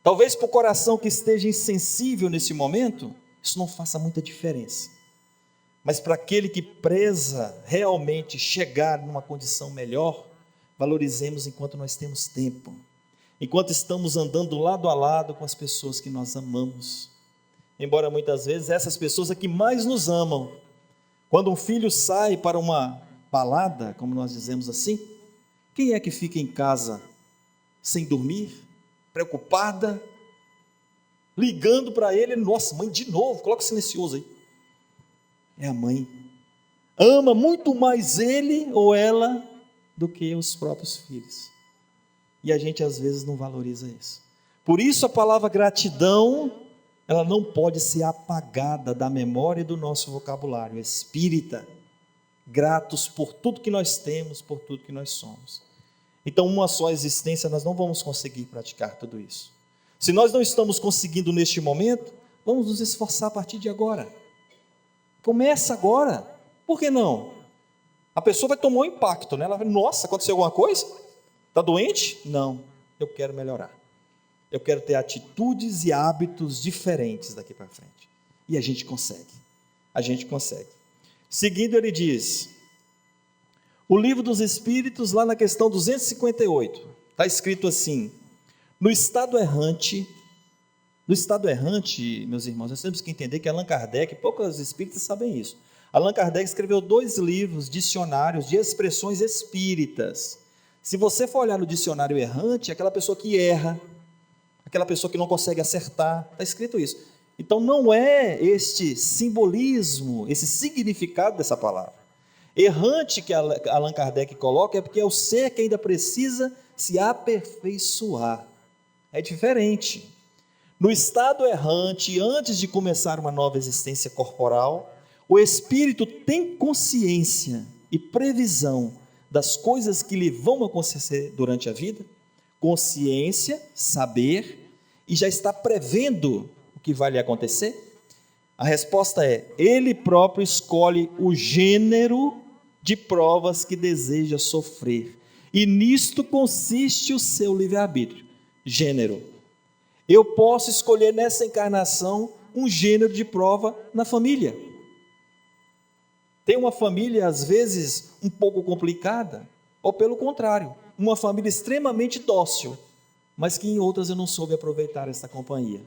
Speaker 1: Talvez para o coração que esteja insensível nesse momento, isso não faça muita diferença. Mas para aquele que preza realmente chegar numa condição melhor, valorizemos enquanto nós temos tempo, enquanto estamos andando lado a lado com as pessoas que nós amamos. Embora muitas vezes essas pessoas é que mais nos amam. Quando um filho sai para uma balada, como nós dizemos assim, quem é que fica em casa sem dormir, preocupada, ligando para ele? Nossa, mãe, de novo, coloca silencioso aí. É a mãe. Ama muito mais ele ou ela do que os próprios filhos. E a gente às vezes não valoriza isso. Por isso a palavra gratidão, ela não pode ser apagada da memória do nosso vocabulário espírita. Gratos por tudo que nós temos, por tudo que nós somos. Então, uma só existência, nós não vamos conseguir praticar tudo isso. Se nós não estamos conseguindo neste momento, vamos nos esforçar a partir de agora. Começa agora. Por que não? A pessoa vai tomar um impacto, né? Ela vai, nossa, aconteceu alguma coisa? Está doente? Não, eu quero melhorar. Eu quero ter atitudes e hábitos diferentes daqui para frente. E a gente consegue. A gente consegue. Seguindo, ele diz, o Livro dos Espíritos, lá na questão 258, está escrito assim: no estado errante, meus irmãos, nós temos que entender que Allan Kardec, poucos espíritas sabem isso, Allan Kardec escreveu 2 livros, dicionários de expressões espíritas. Se você for olhar no dicionário errante, é aquela pessoa que erra, aquela pessoa que não consegue acertar, está escrito isso. Então não é este simbolismo, esse significado dessa palavra. Errante que Allan Kardec coloca é porque é o ser que ainda precisa se aperfeiçoar. É diferente. No estado errante, antes de começar uma nova existência corporal, o espírito tem consciência e previsão das coisas que lhe vão acontecer durante a vida, consciência, saber, e já está prevendo o que vai lhe acontecer? A resposta é: ele próprio escolhe o gênero de provas que deseja sofrer, e nisto consiste o seu livre-arbítrio. Gênero. Eu posso escolher nessa encarnação um gênero de prova na família. Tem uma família, às vezes, um pouco complicada, ou pelo contrário, uma família extremamente dócil, mas que em outras eu não soube aproveitar essa companhia.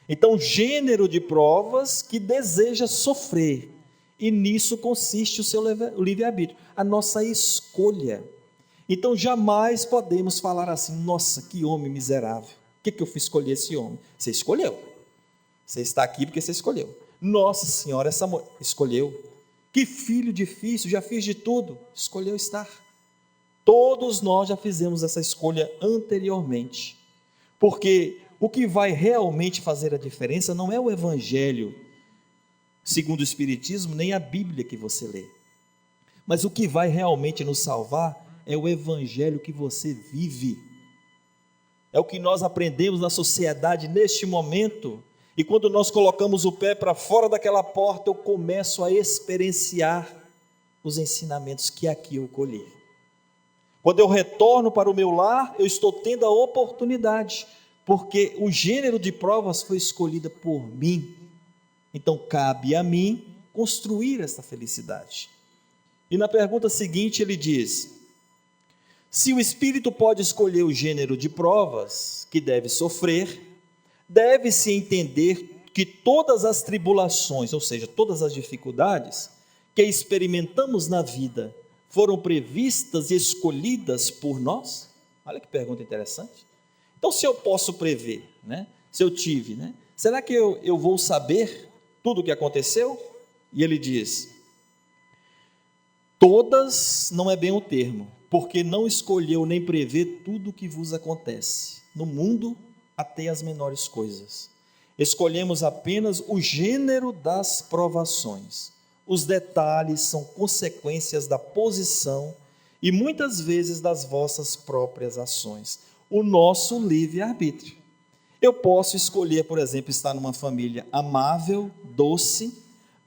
Speaker 1: Então, gênero de provas que deseja sofrer, e nisso consiste o seu livre-arbítrio, a nossa escolha. Então, jamais podemos falar assim: nossa, que homem miserável, o que eu fui escolher esse homem? Você escolheu, você está aqui porque você escolheu. Nossa Senhora, essa mulher escolheu. Que filho difícil, já fiz de tudo, escolheu estar. Todos nós já fizemos essa escolha anteriormente, porque o que vai realmente fazer a diferença não é o Evangelho segundo o Espiritismo, nem a Bíblia que você lê, mas o que vai realmente nos salvar é o Evangelho que você vive. é o que nós aprendemos na sociedade neste momento. E quando nós colocamos o pé para fora daquela porta, eu começo a experienciar os ensinamentos que aqui eu colhi. Quando eu retorno para o meu lar, eu estou tendo a oportunidade, porque o gênero de provas foi escolhido por mim. Então cabe a mim construir essa felicidade. E na pergunta seguinte ele diz: se o espírito pode escolher o gênero de provas que deve sofrer, deve-se entender que todas as tribulações, ou seja, todas as dificuldades que experimentamos na vida, foram previstas e escolhidas por nós? Olha que pergunta interessante. Então, se eu posso prever, né? Se eu tive, né? Será que eu vou saber tudo o que aconteceu? E ele diz: todas não é bem o termo, porque não escolheu nem prevê tudo o que vos acontece, no mundo até as menores coisas. Escolhemos apenas o gênero das provações. Os detalhes são consequências da posição e muitas vezes das vossas próprias ações. O nosso livre-arbítrio. Eu posso escolher, por exemplo, estar numa família amável, doce,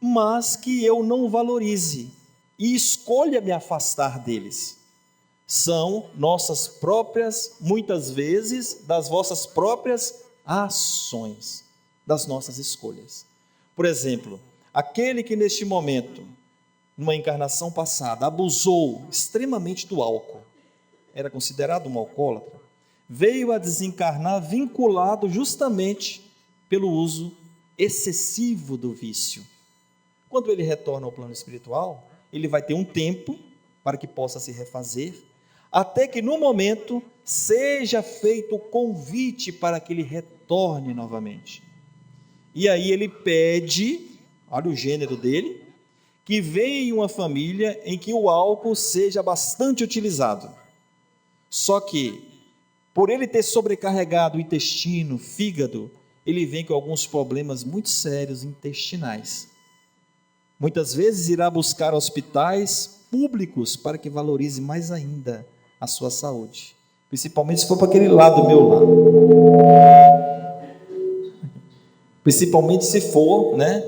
Speaker 1: mas que eu não valorize e escolha me afastar deles. São nossas próprias, muitas vezes, das vossas próprias ações, das nossas escolhas. Por exemplo, aquele que neste momento, numa encarnação passada, abusou extremamente do álcool, era considerado um alcoólatra, veio a desencarnar vinculado justamente pelo uso excessivo do vício. Quando ele retorna ao plano espiritual, ele vai ter um tempo para que possa se refazer, até que no momento seja feito o convite para que ele retorne novamente. E aí ele pede, olha o gênero dele, que venha em uma família em que o álcool seja bastante utilizado. Só que, por ele ter sobrecarregado o intestino, o fígado, ele vem com alguns problemas muito sérios intestinais. Muitas vezes irá buscar hospitais públicos para que valorize mais ainda a sua saúde, principalmente se for para aquele lado meu lá. Principalmente se for, né,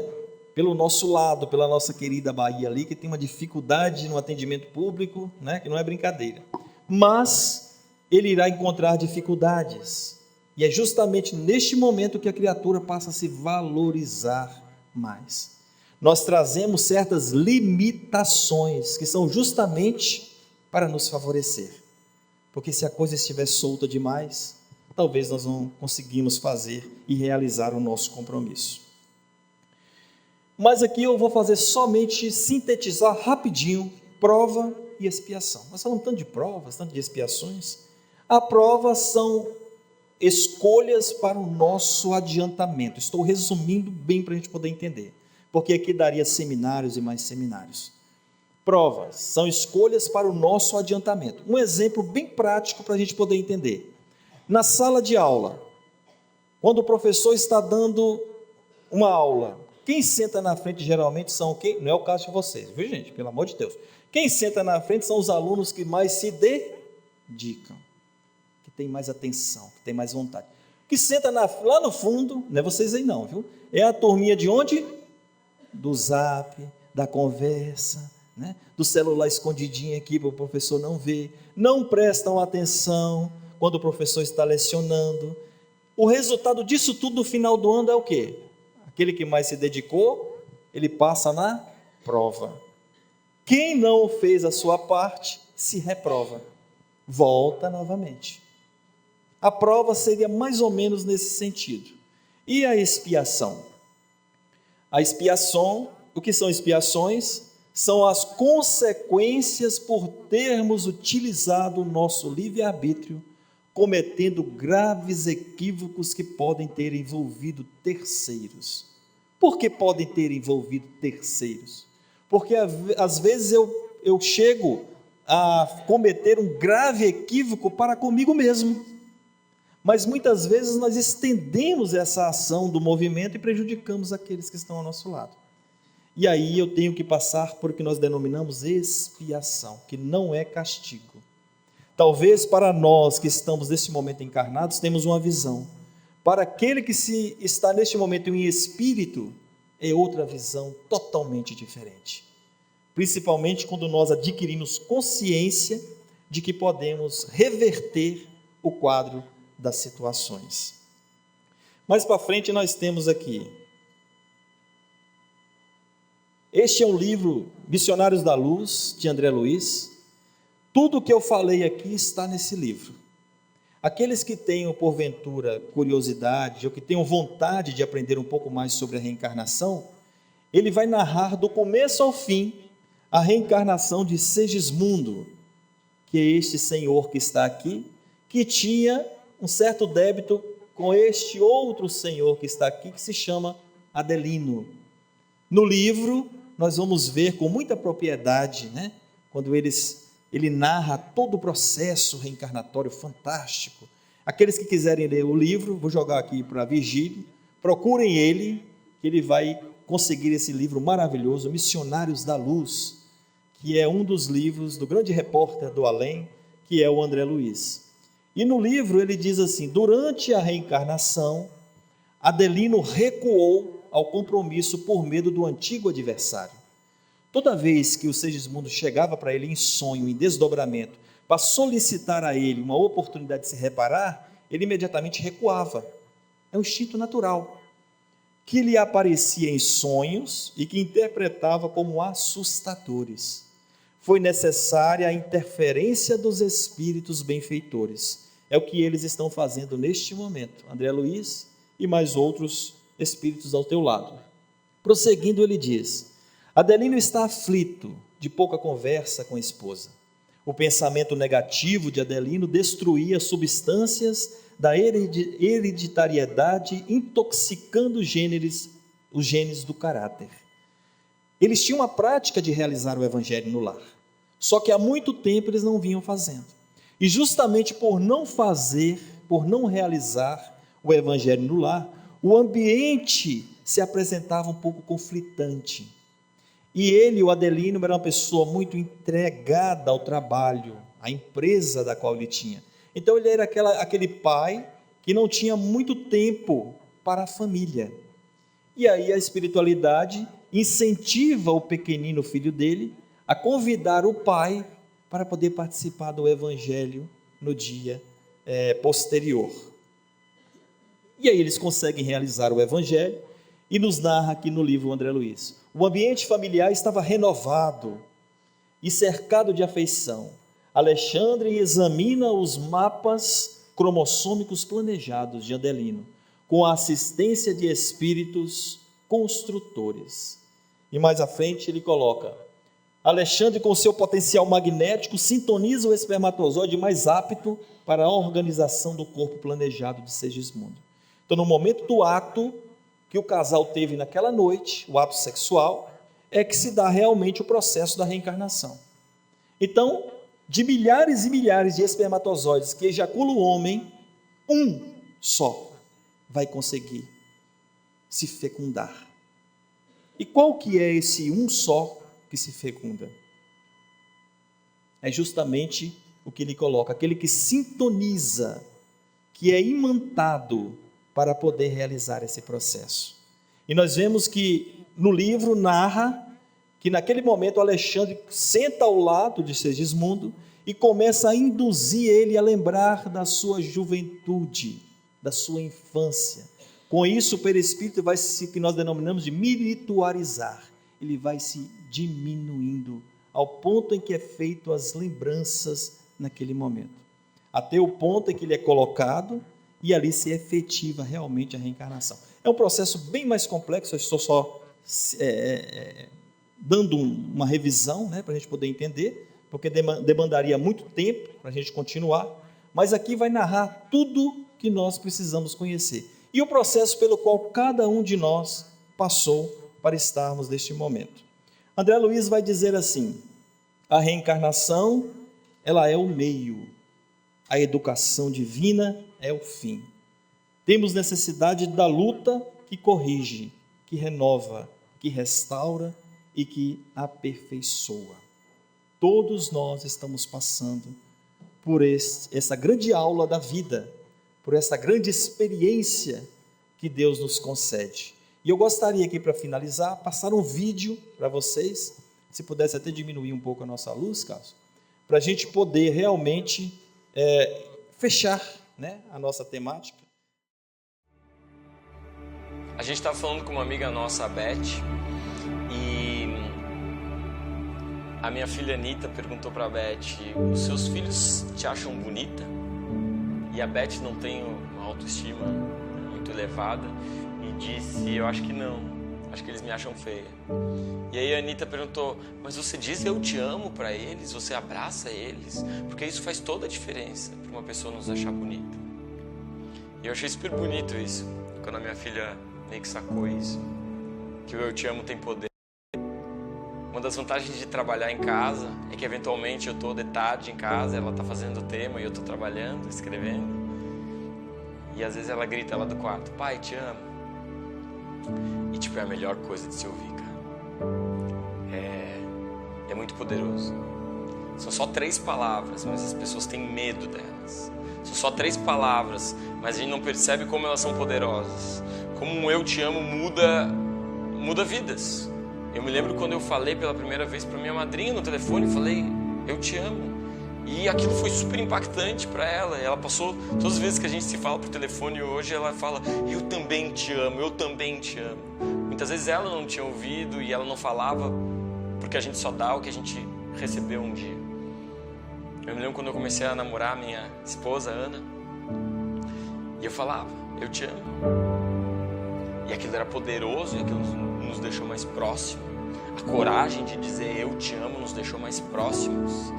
Speaker 1: pelo nosso lado, pela nossa querida Bahia ali, que tem uma dificuldade no atendimento público, né, que não é brincadeira. Mas ele irá encontrar dificuldades, e é justamente neste momento que a criatura passa a se valorizar mais. Nós trazemos certas limitações que são justamente para nos favorecer, porque se a coisa estiver solta demais, talvez nós não conseguimos fazer e realizar o nosso compromisso. Mas aqui eu vou fazer somente sintetizar rapidinho prova e expiação. Nós falamos tanto de provas, tanto de expiações. A prova são escolhas para o nosso adiantamento. Estou resumindo bem para a gente poder entender, porque aqui daria seminários e mais seminários. Provas são escolhas para o nosso adiantamento. Um exemplo bem prático para a gente poder entender. Na sala de aula, quando o professor está dando uma aula, quem senta na frente geralmente são o quê? Não é o caso de vocês, viu gente? Pelo amor de Deus. Quem senta na frente são os alunos que mais se dedicam, que tem mais atenção, que tem mais vontade. Que senta lá no fundo, não é vocês aí não, viu? É a turminha de onde? Do zap, da conversa, né? Do celular escondidinho aqui para o professor não ver, não prestam atenção quando o professor está lecionando. O resultado disso tudo no final do ano é o quê? Aquele que mais se dedicou, ele passa na prova. Quem não fez a sua parte, se reprova, volta novamente. A prova seria mais ou menos nesse sentido. E a expiação? A expiação, o que são expiações? São as consequências por termos utilizado o nosso livre-arbítrio, cometendo graves equívocos que podem ter envolvido terceiros. Por que podem ter envolvido terceiros? Porque às vezes eu chego a cometer um grave equívoco para comigo mesmo, mas muitas vezes nós estendemos essa ação do movimento e prejudicamos aqueles que estão ao nosso lado. E aí eu tenho que passar por o que nós denominamos expiação, que não é castigo. Talvez para nós que estamos neste momento encarnados, temos uma visão. Para aquele que se está neste momento em espírito, é outra visão totalmente diferente. Principalmente quando nós adquirimos consciência de que podemos reverter o quadro das situações. Mais para frente nós temos aqui. Este é um livro, Missionários da Luz, de André Luiz. Tudo o que eu falei aqui está nesse livro. Aqueles que tenham, porventura, curiosidade, ou que tenham vontade de aprender um pouco mais sobre a reencarnação, ele vai narrar do começo ao fim a reencarnação de Segismundo, que é este senhor que está aqui, que tinha um certo débito com este outro senhor que está aqui, que se chama Adelino. No livro, nós vamos ver com muita propriedade, né? Quando ele narra todo o processo reencarnatório fantástico. Aqueles que quiserem ler o livro, vou jogar aqui para Virgílio, procurem ele, que ele vai conseguir esse livro maravilhoso, Missionários da Luz, que é um dos livros do grande repórter do além, que é o André Luiz. E no livro ele diz assim: durante a reencarnação, Adelino recuou ao compromisso por medo do antigo adversário. Toda vez que o Segismundo chegava para ele em sonho, em desdobramento, para solicitar a ele uma oportunidade de se reparar, ele imediatamente recuava. É um instinto natural, que lhe aparecia em sonhos e que interpretava como assustadores. Foi necessária a interferência dos espíritos benfeitores. É o que eles estão fazendo neste momento, André Luiz e mais outros espíritos ao teu lado. Prosseguindo, ele diz: Adelino está aflito, de pouca conversa com a esposa. O pensamento negativo de Adelino destruía substâncias da hereditariedade, intoxicando os genes do caráter. Eles tinham a prática de realizar o evangelho no lar, só que há muito tempo eles não vinham fazendo. E justamente por não fazer, por não realizar o evangelho no lar, o ambiente se apresentava um pouco conflitante. E ele, o Adelino, era uma pessoa muito entregada ao trabalho, à empresa da qual ele tinha. Então ele era aquele pai que não tinha muito tempo para a família. E aí a espiritualidade incentiva o pequenino filho dele a convidar o pai para poder participar do evangelho no dia posterior. E aí eles conseguem realizar o evangelho e nos narra aqui no livro André Luiz. O ambiente familiar estava renovado e cercado de afeição. Alexandre examina os mapas cromossômicos planejados de Adelino, com a assistência de espíritos construtores. E mais à frente ele coloca: Alexandre, com seu potencial magnético, sintoniza o espermatozoide mais apto para a organização do corpo planejado de Segismundo. Então, no momento do ato que o casal teve naquela noite, o ato sexual, é que se dá realmente o processo da reencarnação. Então, de milhares e milhares de espermatozoides que ejacula o homem, um só vai conseguir se fecundar. E qual que é esse um só que se fecunda? É justamente o que ele coloca, aquele que sintoniza, que é imantado para poder realizar esse processo. E nós vemos que no livro narra que naquele momento Alexandre senta ao lado de Segismundo e começa a induzir ele a lembrar da sua juventude, da sua infância. Com isso, o perispírito vai se, que nós denominamos de milituarizar, ele vai se diminuindo ao ponto em que é feito as lembranças naquele momento, até o ponto em que ele é colocado e ali se efetiva realmente a reencarnação. É um processo bem mais complexo, eu estou só dando uma revisão, né, para a gente poder entender, porque demandaria muito tempo para a gente continuar, mas aqui vai narrar tudo que nós precisamos conhecer, e o processo pelo qual cada um de nós passou para estarmos neste momento. André Luiz vai dizer assim: a reencarnação, ela é o meio, a educação divina é o fim. Temos necessidade da luta que corrige, que renova, que restaura e que aperfeiçoa. Todos nós estamos passando por essa grande aula da vida, por essa grande experiência que Deus nos concede. E eu gostaria aqui, para finalizar, passar um vídeo para vocês, se pudesse até diminuir um pouco a nossa luz, Carlos, para a gente poder realmente fechar, né, a nossa temática.
Speaker 2: A gente estava falando com uma amiga nossa, a Beth, e a minha filha Anitta perguntou para a Beth: os seus filhos te acham bonita? E a Beth não tem uma autoestima muito elevada e disse: eu acho que não, acho que eles me acham feia. E aí a Anitta perguntou: mas você diz eu te amo para eles? Você abraça eles? Porque isso faz toda a diferença para uma pessoa nos achar bonita. E eu achei super bonito isso, quando a minha filha meio que sacou isso, que o eu te amo tem poder. Uma das vantagens de trabalhar em casa é que eventualmente eu estou de tarde em casa, ela está fazendo o tema e eu estou trabalhando, escrevendo, e às vezes ela grita lá do quarto: pai, te amo. E tipo, é a melhor coisa de se ouvir, cara. É muito poderoso. São só 3 palavras, mas as pessoas têm medo delas. São só 3 palavras, mas a gente não percebe como elas são poderosas. Como um eu te amo muda vidas. Eu me lembro quando eu falei pela primeira vez para minha madrinha no telefone, eu falei: eu te amo. E aquilo foi super impactante para ela. Ela passou, todas as vezes que a gente se fala por telefone hoje, ela fala: eu também te amo, eu também te amo. Muitas vezes ela não tinha ouvido e ela não falava, porque a gente só dá o que a gente recebeu um dia. Eu me lembro quando eu comecei a namorar minha esposa, Ana, e eu falava: eu te amo. E aquilo era poderoso e aquilo nos deixou mais próximos. A coragem de dizer eu te amo nos deixou mais próximos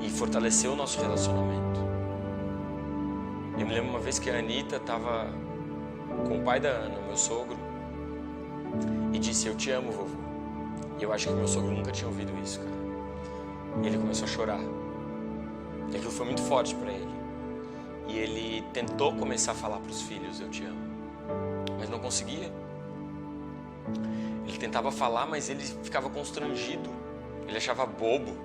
Speaker 2: e fortaleceu o nosso relacionamento. Eu me lembro uma vez que a Anitta estava com o pai da Ana, meu sogro, e disse: eu te amo, vovô. E eu acho que meu sogro nunca tinha ouvido isso, cara. E ele começou a chorar. E aquilo foi muito forte para ele. E ele tentou começar a falar para os filhos: eu te amo. Mas não conseguia. Ele tentava falar, mas ele ficava constrangido. Ele achava bobo.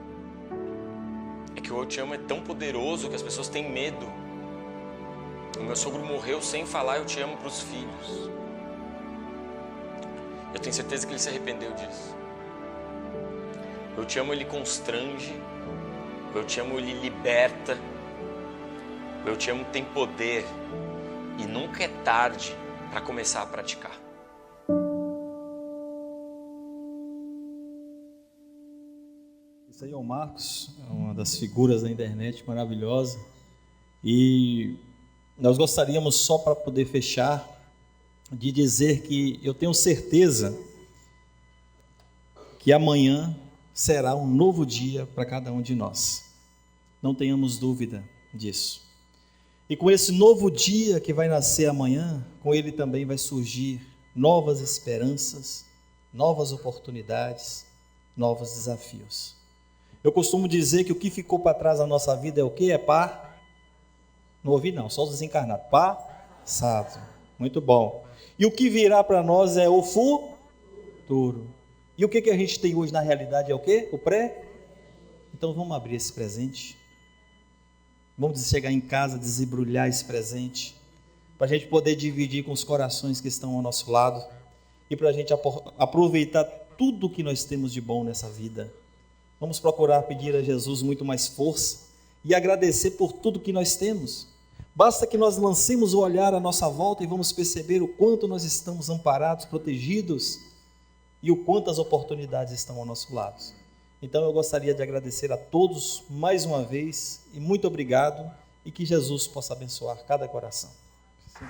Speaker 2: É que o eu te amo é tão poderoso que as pessoas têm medo. O meu sogro morreu sem falar eu te amo para os filhos. Eu tenho certeza que ele se arrependeu disso. O eu te amo, ele constrange. O eu te amo, ele liberta. O eu te amo tem poder. E nunca é tarde para começar a praticar.
Speaker 1: Isso aí é o Marcos, é uma das figuras da internet maravilhosa. E nós gostaríamos, só para poder fechar, de dizer que eu tenho certeza que amanhã será um novo dia para cada um de nós. Não tenhamos dúvida disso. E com esse novo dia que vai nascer amanhã, com ele também vai surgir novas esperanças, novas oportunidades, novos desafios. Eu costumo dizer que o que ficou para trás na nossa vida é o quê? Não ouvi não, só os desencarnados. Passado. Muito bom. E o que virá para nós é o futuro. E o que a gente tem hoje na realidade é o quê? O pré? Então vamos abrir esse presente. Vamos chegar em casa, desembrulhar esse presente, para a gente poder dividir com os corações que estão ao nosso lado e para a gente aproveitar tudo que nós temos de bom nessa vida. Vamos procurar pedir a Jesus muito mais força e agradecer por tudo que nós temos. Basta que nós lancemos o olhar à nossa volta e vamos perceber o quanto nós estamos amparados, protegidos e o quanto as oportunidades estão ao nosso lado. Então eu gostaria de agradecer a todos mais uma vez e muito obrigado, e que Jesus possa abençoar cada coração. Sim.